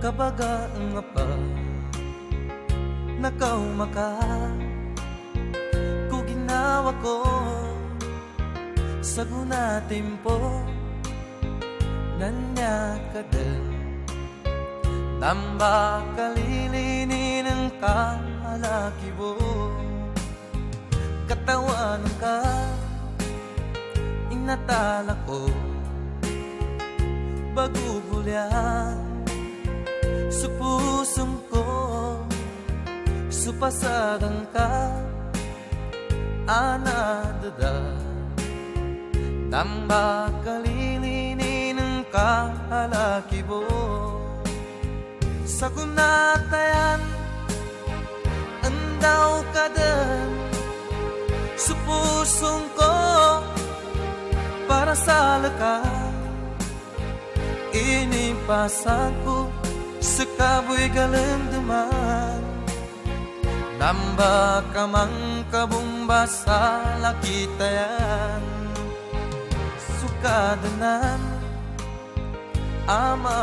kabaga nga pa nakaumaka ko ginawa ko sa guna tempo nanya kaden tamba kalilinin ang kalakibo katawan ka inatala ko bagugulyan sa pusong ko supasadang ka anadada tamba kalilinin ang kalakibo sa kunatayan andaw kadan sa pusong ko para sa laka inipasan ko sa kaboy galandaman namba kamang kabumba sa lakitayan sukadanan ama